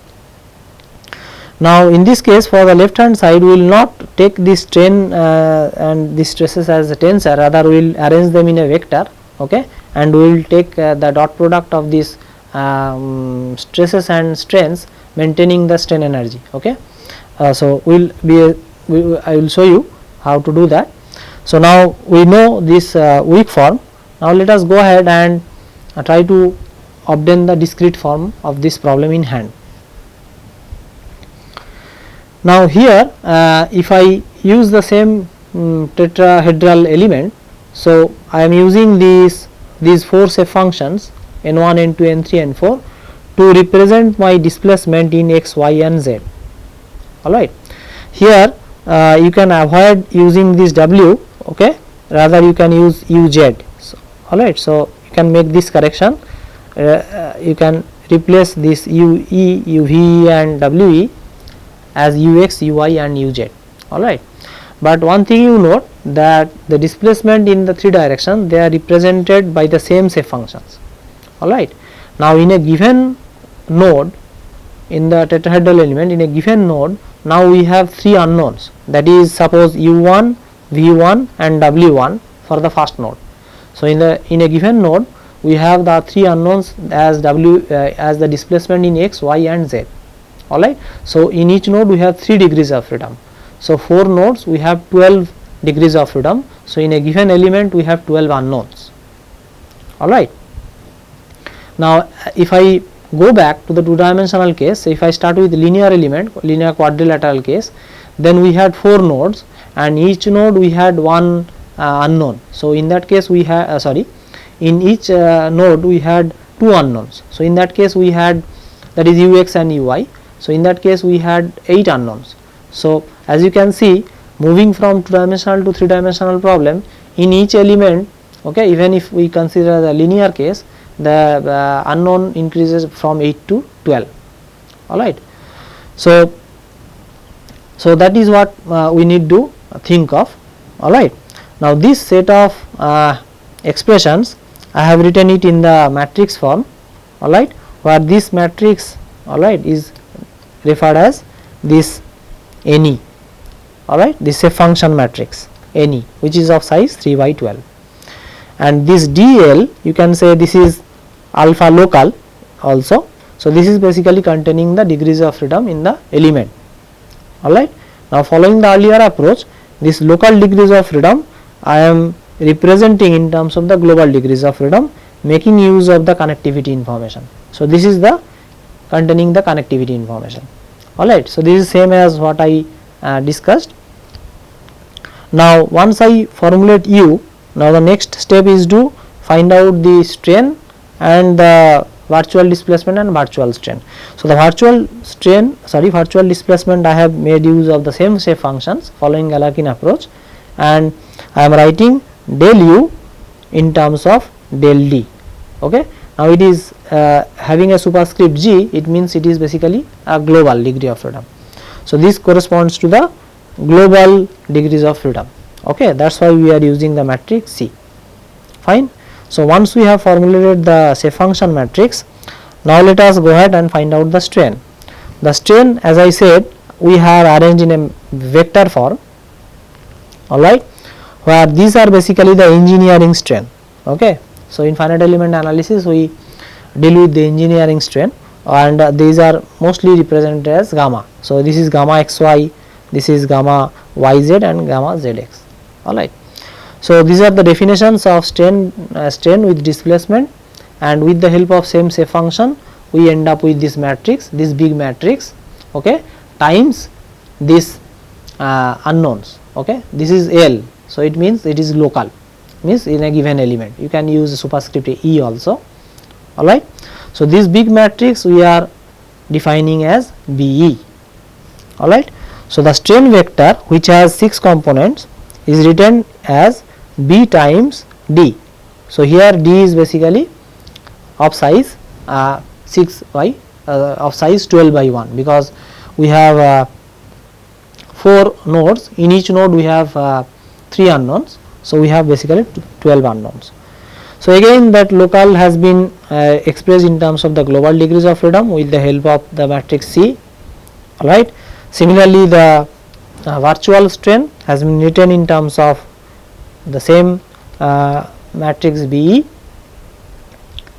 S1: Now in this case, for the left hand side, we will not take this strain and these stresses as a tensor, rather we will arrange them in a vector, okay, and we will take the dot product of these stresses and strains maintaining the strain energy, okay. So I will show you how to do that. So now we know this weak form, now let us go ahead and try to obtain the discrete form of this problem in hand. Now here if I use the same tetrahedral element, so I am using these four shape functions n1, n2, n3, n4 to represent my displacement in x, y and z, alright. Here you can avoid using this w, okay, rather you can use uz, so, alright. So you can make this correction, you can replace this ue, uv and we as ux, ui and uz, alright. But one thing you note, that the displacement in the three direction, they are represented by the same shape functions, alright. Now in a given node, in the tetrahedral element, in a given node, now we have three unknowns, that is suppose u1, v1 and w1 for the first node. So in a given node, we have the three unknowns as as the displacement in x, y and z, alright. So in each node we have 3 degrees of freedom, so 4 nodes we have 12 degrees of freedom. So in a given element we have 12 unknowns, alright. Now if I go back to the two dimensional case, so if I start with linear element, linear quadrilateral case, then we had 4 nodes and each node we had one unknown. So in that case we had in each node we had 2 unknowns. So in that case we had, that is ux and ui. So in that case we had 8 unknowns. So as you can see, moving from 2 dimensional to 3 dimensional problem, in each element, okay, even if we consider the linear case, the unknown increases from 8 to 12. Alright. So that is what we need to think of. Alright. Now this set of expressions I have written it in the matrix form, alright, where this matrix, alright, is referred as this NE, alright, this is a function matrix NE, which is of size 3 by 12, and this DL, you can say this is alpha local also. So this is basically containing the degrees of freedom in the element. Alright. Now following the earlier approach, this local degrees of freedom I am representing in terms of the global degrees of freedom, making use of the connectivity information. So this is the containing the connectivity information. Alright. So this is same as what I discussed. Now once I formulate U, now the next step is to find out the strain and the virtual displacement and virtual strain. So the virtual displacement I have made use of the same shape functions following Galerkin approach, and I am writing del U in terms of del D. Okay. Now it is having a superscript G, it means it is basically a global degree of freedom. So this corresponds to the global degrees of freedom. Okay, that is why we are using the matrix C. Fine. So once we have formulated the shape function matrix, now let us go ahead and find out the strain. The strain, as I said, we have arranged in a vector form, alright, where these are basically the engineering strain. Okay. So in finite element analysis we deal with the engineering strain, and these are mostly represented as gamma. So this is gamma xy, this is gamma yz and gamma zx. Alright. So these are the definitions of strain with displacement, and with the help of same shape function we end up with this matrix, this big matrix, okay, times this unknowns. Okay, this is L, so it means it is local, means in a given element. You can use superscript E also. Alright. So this big matrix we are defining as BE. Alright. So the strain vector, which has 6 components, is written as B times D. So here D is basically of size 6 by of size 12 by 1, because we have 4 nodes, in each node we have 3 unknowns. So we have basically 12 unknowns. So again that local has been expressed in terms of the global degrees of freedom with the help of the matrix C. Alright. Similarly the virtual strain has been written in terms of the same matrix BE,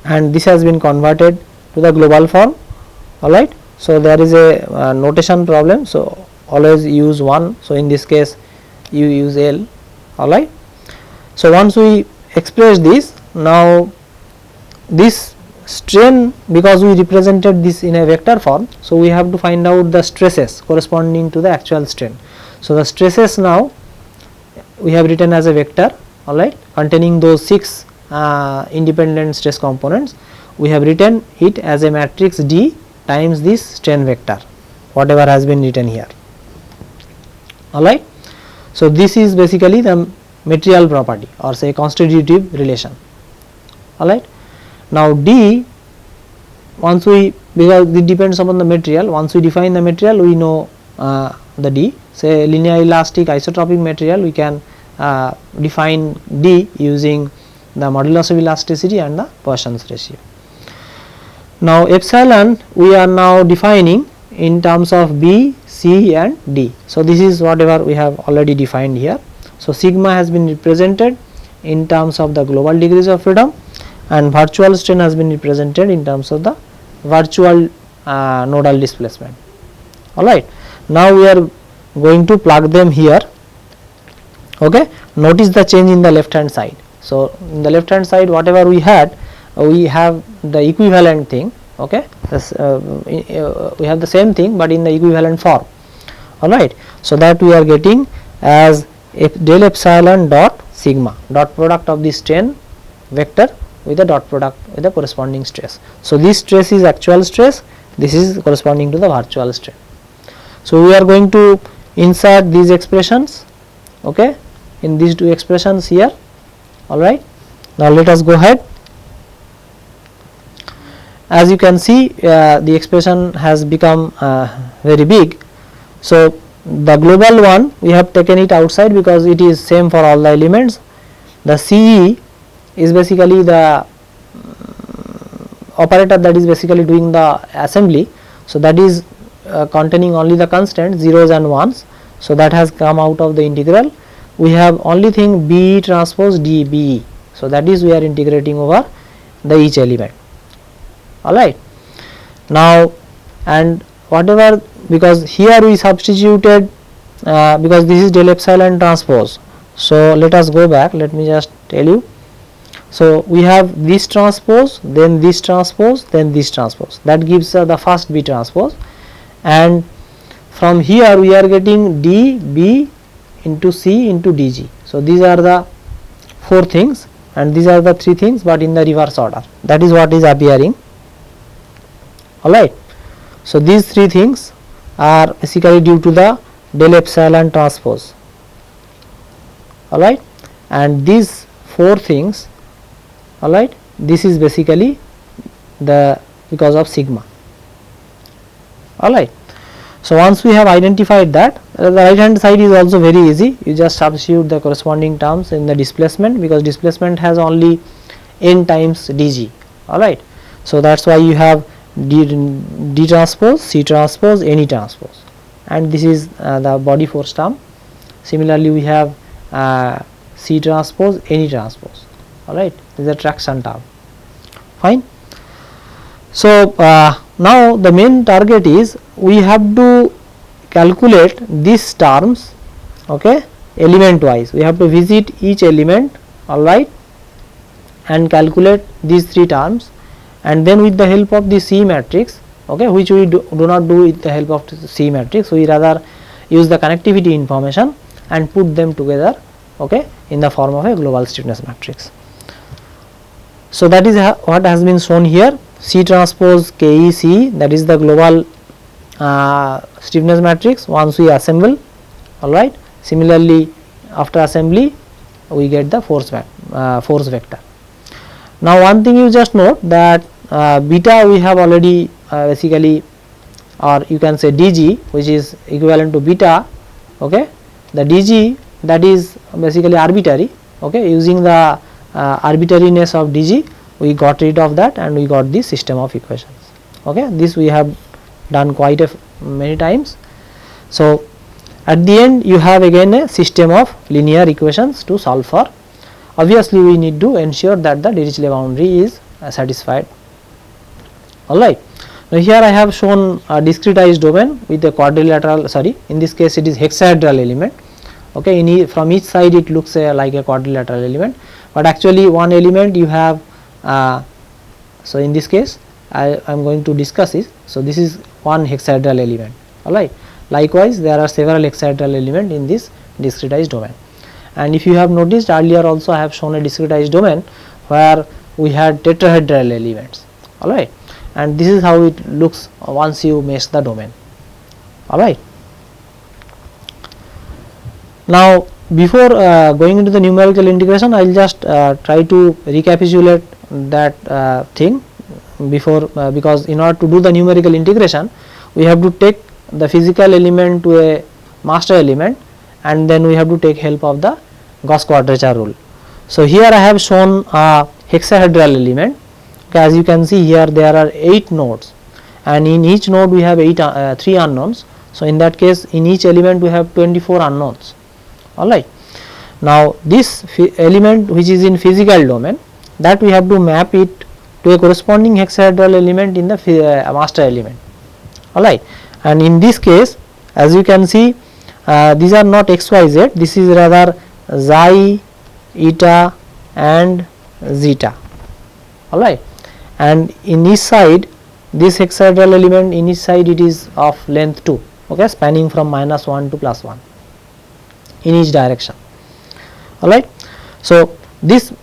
S1: and this has been converted to the global form. Alright. So there is a notation problem, so always use 1. So in this case you use L. Alright. So once we express this, now this strain, because we represented this in a vector form, so we have to find out the stresses corresponding to the actual strain. So the stresses now we have written as a vector, alright, containing those 6 independent stress components. We have written it as a matrix D times this strain vector, whatever has been written here. Alright. So this is basically the material property, or say constitutive relation. Alright. Now D, once we, because it depends upon the material, once we define the material we know the D. Say linear elastic isotropic material, we can define D using the modulus of elasticity and the Poisson's ratio. Now epsilon we are now defining in terms of B, C and D. So this is whatever we have already defined here. So sigma has been represented in terms of the global degrees of freedom, and virtual strain has been represented in terms of the virtual nodal displacement. Alright. Now we are going to plug them here. Okay. Notice the change in the left hand side. So in the left hand side whatever we had, we have the equivalent thing. Okay. This, we have the same thing but in the equivalent form. Alright. So that we are getting as del epsilon dot sigma, dot product of the strain vector with the dot product with the corresponding stress. So this stress is actual stress, this is corresponding to the virtual strain. So we are going to insert these expressions okay, in these two expressions here. Alright. Now let us go ahead. As you can see, the expression has become very big. So the global one we have taken it outside because it is same for all the elements. The CE is basically the operator that is basically doing the assembly. So that is containing only the constant zeros and ones. So that has come out of the integral. We have only thing B transpose D B. So that is we are integrating over the each element. Alright. Now, and whatever, because here we substituted because this is del epsilon transpose. So let us go back, let me just tell you. So we have this transpose, then this transpose, then this transpose, that gives the first B transpose, and from here we are getting D B into C into DG. So these are the 4 things and these are the 3 things, but in the reverse order. That is what is appearing. Alright. So these 3 things are basically due to the del epsilon transpose. Alright, and these 4 things, alright, this is basically the because of sigma. Alright. So once we have identified that, the right hand side is also very easy. You just substitute the corresponding terms in the displacement, because displacement has only n times dg. Alright. So that's why you have d transpose, c transpose, any transpose, and this is the body force term. Similarly we have c transpose, any transpose. Alright, this is a traction term. Fine. So now the main target is we have to calculate these terms, okay, element wise. We have to visit each element, alright, and calculate these 3 terms, and then with the help of the C matrix, okay, which we do not do with the help of the C matrix, we rather use the connectivity information and put them together, okay, in the form of a global stiffness matrix. So that is what has been shown here. C transpose KEC, that is the global stiffness matrix once we assemble. Alright. Similarly, after assembly we get the force vector. Now one thing you just note that beta we have already basically, or you can say dg, which is equivalent to beta, okay. The dg, that is basically arbitrary, okay, using the arbitrariness of dg we got rid of that and we got this system of equations, okay. This we have done quite many times. So at the end you have again a system of linear equations to solve for. Obviously we need to ensure that the Dirichlet boundary is satisfied. Alright. Now here I have shown a discretized domain with a quadrilateral, sorry, in this case it is hexahedral element, okay. From each side it looks like a quadrilateral element, but actually one element you have, so in this case I am going to discuss it. So this is one hexahedral element, alright. Likewise there are several hexahedral elements in this discretized domain, and if you have noticed earlier also I have shown a discretized domain where we had tetrahedral elements, alright, and this is how it looks once you mesh the domain, alright. Now before going into the numerical integration, I will just try to recapitulate that thing before, because in order to do the numerical integration we have to take the physical element to a master element, and then we have to take help of the Gauss quadrature rule. So here I have shown a hexahedral element, okay. As you can see here there are 8 nodes, and in each node we have 3 unknowns. So in that case in each element we have 24 unknowns, alright. Now this element which is in physical domain, that we have to map it to a corresponding hexahedral element in the master element, alright. And in this case as you can see these are not xyz, this is rather xi, eta and zeta, alright. And in each side this hexahedral element, in each side it is of length 2, okay, spanning from -1 to +1 in each direction, alright. So this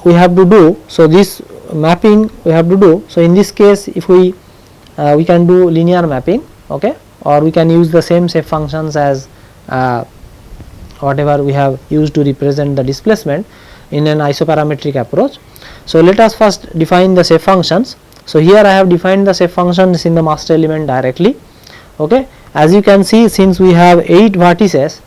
S1: we have to do, so this mapping we have to do. So in this case if we can do linear mapping, okay, or we can use the same shape functions as whatever we have used to represent the displacement in an isoparametric approach. So let us first define the shape functions. So here I have defined the shape functions in the master element directly. Okay, as you can see, since we have 8 vertices,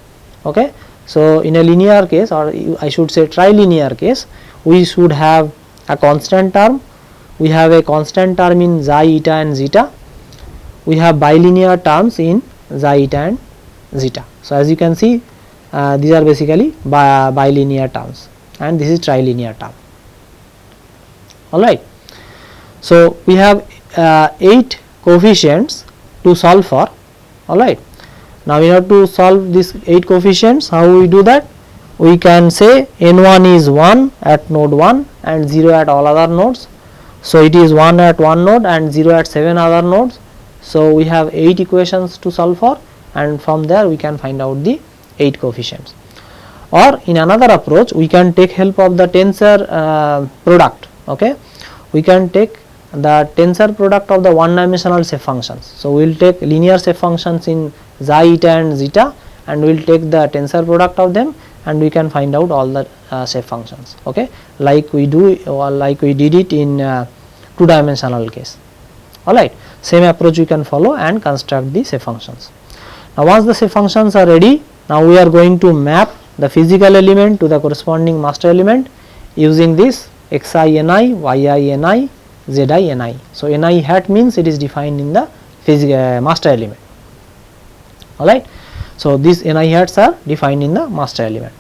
S1: okay, so in a linear case, or I should say trilinear case, we should have a constant term. We have a constant term in xi, eta and zeta. We have bilinear terms in xi, eta and zeta. So as you can see, these are basically bilinear terms, and this is trilinear term. Alright. So we have 8 coefficients to solve for. Alright. Now we have to solve these 8 coefficients. How we do that? We can say n1 is 1 at node 1 and 0 at all other nodes. So it is 1 at one node and 0 at 7 other nodes. So we have 8 equations to solve for, and from there we can find out the 8 coefficients. Or in another approach, we can take help of the tensor product. Okay, we can take the tensor product of the one dimensional shape functions. So we will take linear shape functions in xi, eta and zeta, and we will take the tensor product of them, and we can find out all the shape functions. Okay, like we do, or like we did it in 2-dimensional case. Alright, same approach we can follow and construct the shape functions. Now once the shape functions are ready, now we are going to map the physical element to the corresponding master element using this xi ni, yi ni, zi ni. So ni hat means it is defined in the master element. Alright, so these ni hats are defined in the master element.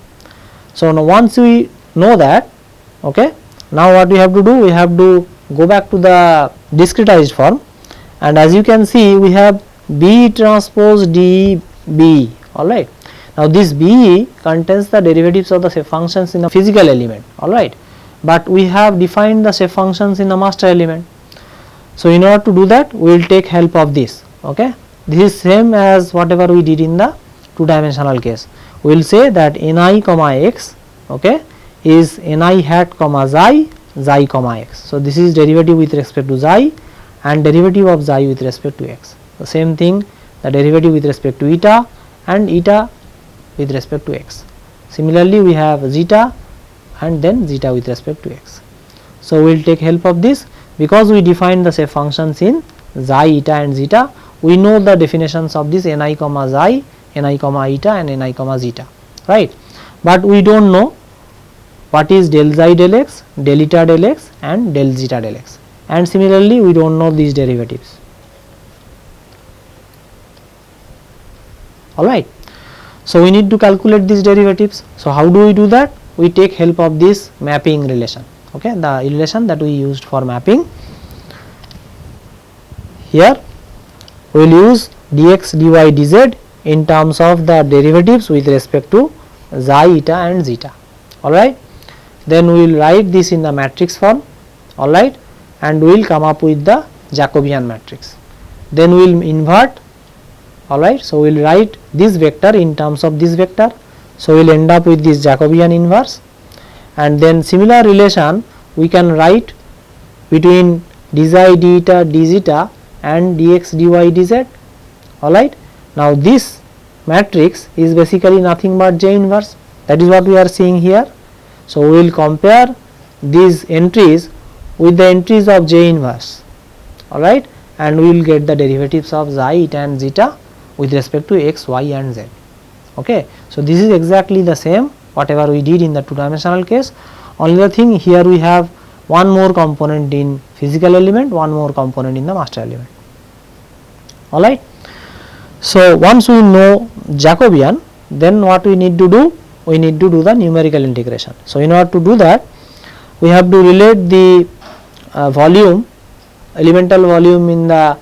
S1: So now once we know that, okay, now what we have to do, we have to go back to the discretized form, and as you can see, we have B transpose D B. Alright, now this B contains the derivatives of the shape functions in the physical element. Alright, but we have defined the shape functions in the master element. So in order to do that, we will take help of this. Okay, this is same as whatever we did in the 2-dimensional case. We will say that ni comma x, okay, is ni hat comma xi, xi comma x. So this is derivative with respect to xi and derivative of xi with respect to x. The same thing, the derivative with respect to eta and eta with respect to x. Similarly, we have zeta and then zeta with respect to x. So we will take help of this, because we defined the shape functions in xi, eta and zeta. We know the definitions of this ni comma xi, ni comma eta and ni comma zeta, right? But we do not know what is del xi del x, del eta del x and del zeta del x, and similarly we do not know these derivatives. Alright, so we need to calculate these derivatives. So how do we do that? We take help of this mapping relation, okay, the relation that we used for mapping. Here we will use dx, dy, dz in terms of the derivatives with respect to xi, eta and zeta. Alright, then we will write this in the matrix form. Alright, and we will come up with the Jacobian matrix. Then we will invert. Alright, so we will write this vector in terms of this vector. So we will end up with this Jacobian inverse, and then similar relation we can write between d xi, d eta, d zeta and dx, dy, dz. Alright, now this matrix is basically nothing but J inverse. That is what we are seeing here. So we will compare these entries with the entries of J inverse. Alright, and we will get the derivatives of xi, eta and zeta with respect to x, y and z. Okay, so this is exactly the same whatever we did in the 2-dimensional case. Only the thing here, we have one more component in physical element, one more component in the master element. Alright, so once we know Jacobian, then what we need to do? We need to do the numerical integration. So in order to do that, we have to relate the volume, elemental volume in the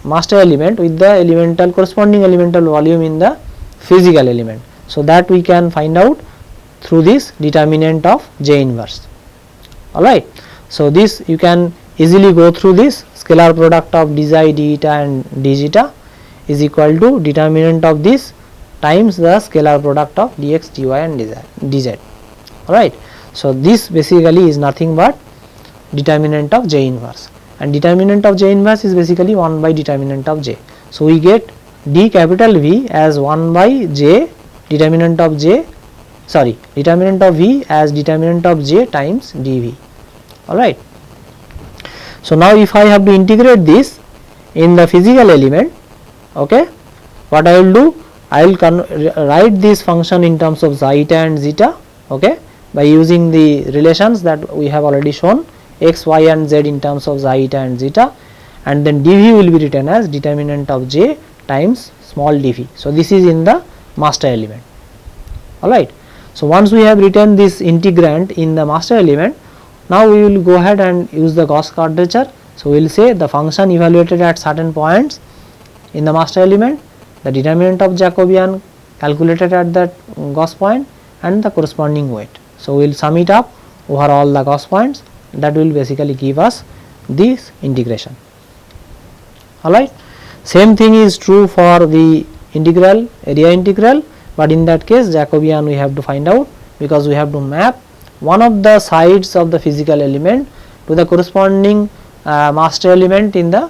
S1: master element with the elemental corresponding elemental volume in the physical element. So that we can find out through this determinant of J inverse. Alright, so this you can easily go through this. Scalar product of d xi, d eta and d zeta is equal to determinant of this times the scalar product of dx, dy and dz. Alright, so this basically is nothing but determinant of J inverse, and determinant of J inverse is basically 1 by determinant of J. So we get d capital V as 1 by J determinant of j, sorry, determinant of v as determinant of j times dv. Alright. So now if I have to integrate this in the physical element, okay, what I will do, I will write this function in terms of zeta and zeta, okay, by using the relations that we have already shown, x, y and z in terms of zeta and zeta, and then dv will be written as determinant of j times small dv. So this is in the master element. Alright. So once we have written this integrand in the master element, now we will go ahead and use the Gauss quadrature. So we will say the function evaluated at certain points in the master element, the determinant of Jacobian calculated at that Gauss point, and the corresponding weight. So we will sum it up over all the Gauss points, that will basically give us this integration. Alright. Same thing is true for the integral, area integral, but in that case Jacobian we have to find out, because we have to map one of the sides of the physical element to the corresponding master element in the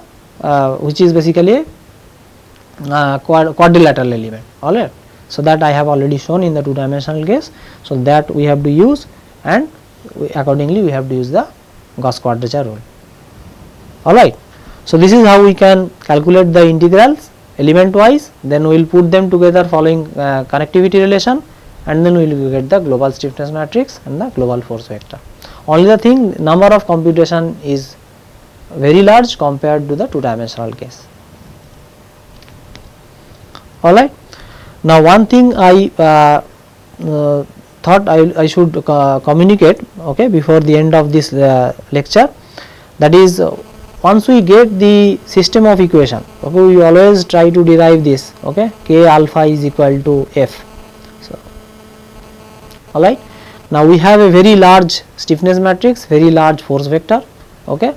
S1: which is basically a quadrilateral element. Alright. So that I have already shown in the 2-dimensional case. So that we have to use, and accordingly we have to use the Gauss quadrature rule. Alright. So this is how we can calculate the integrals element wise, then we will put them together following connectivity relation, and then we will get the global stiffness matrix and the global force vector. Only the thing, number of computation is very large compared to the 2-dimensional case. Alright. Now one thing I thought I should communicate, okay, before the end of this lecture, that is, once we get the system of equation, okay, we always try to derive this, okay, k alpha is equal to f. So alright. Now we have a very large stiffness matrix, very large force vector, okay.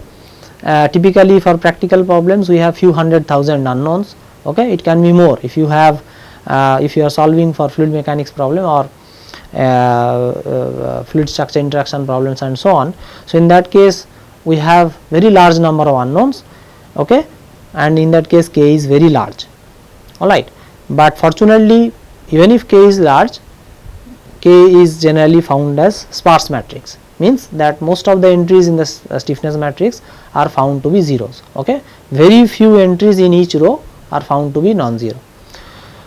S1: Typically for practical problems we have few 100,000 unknowns, okay, it can be more if you have if you are solving for fluid mechanics problem or fluid structure interaction problems and so on. So in that case we have very large number of unknowns, okay, and in that case k is very large. Alright. But fortunately, even if k is large, k is generally found as sparse matrix, means that most of the entries in the stiffness matrix are found to be zeros, okay. Very few entries in each row are found to be non-zero.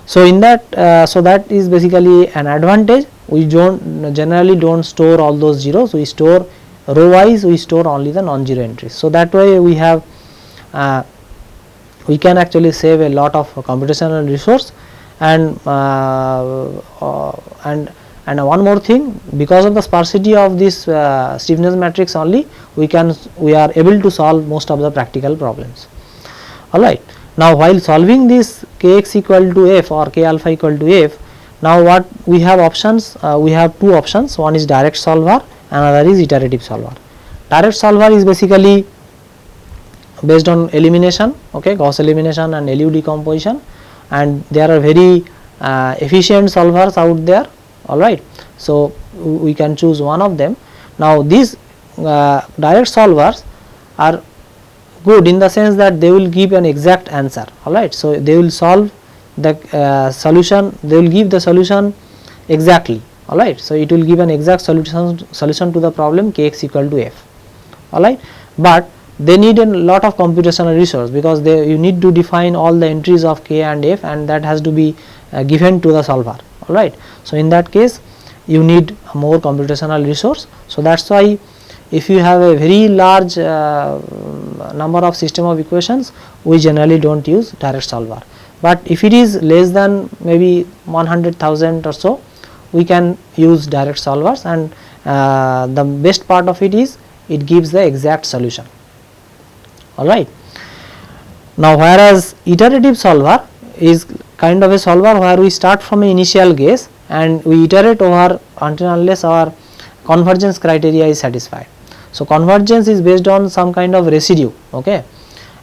S1: So in that so that is basically an advantage. We generally don't store all those zeros, we store row wise, we store only the non-zero entries. So that way we have we can actually save a lot of computational resource, and one more thing, because of the sparsity of this stiffness matrix only, we are able to solve most of the practical problems. Alright. Now while solving this kx equal to f or k alpha equal to f, now what we have options, we have two options, one is direct solver, another is iterative solver. Direct solver is basically based on elimination, okay, Gauss elimination and LU decomposition, and there are very efficient solvers out there. Alright. So we can choose one of them. Now these direct solvers are good in the sense that they will give an exact answer. Alright. So they will solve the solution, they will give the solution exactly. Alright. So it will give an exact solution to the problem kx equal to f. Alright. But they need a lot of computational resource, because you need to define all the entries of k and f, and that has to be given to the solver. Alright. So in that case you need more computational resource. So that's why if you have a very large number of system of equations, we generally don't use direct solver. But if it is less than maybe 100,000 or so, we can use direct solvers, and the best part of it is it gives the exact solution. Alright. Now whereas iterative solver is kind of a solver where we start from an initial guess and we iterate over until unless our convergence criteria is satisfied. So convergence is based on some kind of residue, okay,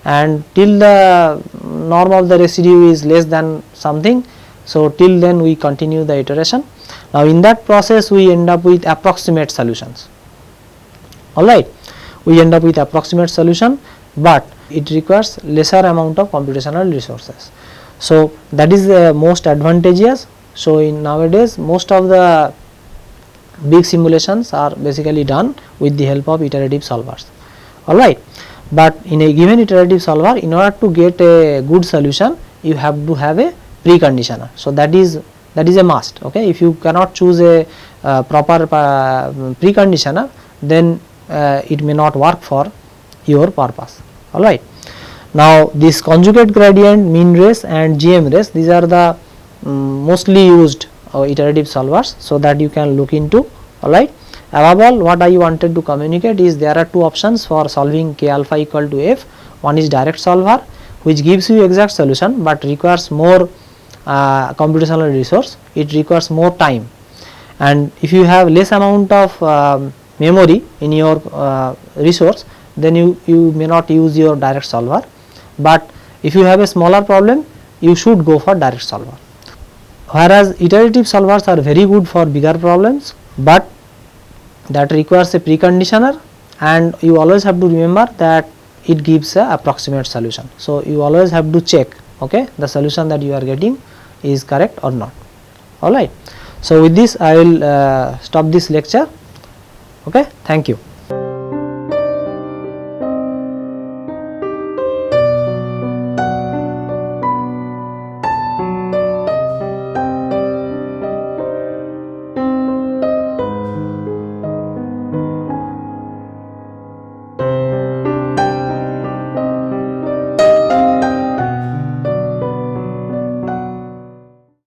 S1: and till the norm of the residue is less than something, so till then we continue the iteration. Now in that process we end up with approximate solutions. Alright. We end up with approximate solution, but it requires lesser amount of computational resources. So that is the most advantageous So in nowadays most of the big simulations are basically done with the help of iterative solvers, alright. But in a given iterative solver, in order to get a good solution, you have to have a preconditioner. So that is a must. Okay, if you cannot choose a proper preconditioner, then it may not work for your purpose, alright. Now this conjugate gradient, mean race and GM race, these are the mostly used iterative solvers, so that you can look into, alright. Above all, what I wanted to communicate is there are two options for solving k alpha equal to f. One is direct solver, which gives you exact solution but requires more computational resource, it requires more time, and if you have less amount of memory in your resource, then you may not use your direct solver. But if you have a smaller problem, you should go for direct solver. Whereas iterative solvers are very good for bigger problems, but that requires a preconditioner, and you always have to remember that it gives a approximate solution. So you always have to check, okay, the solution that you are getting is correct or not, alright. So with this I will stop this lecture. Okay, thank you.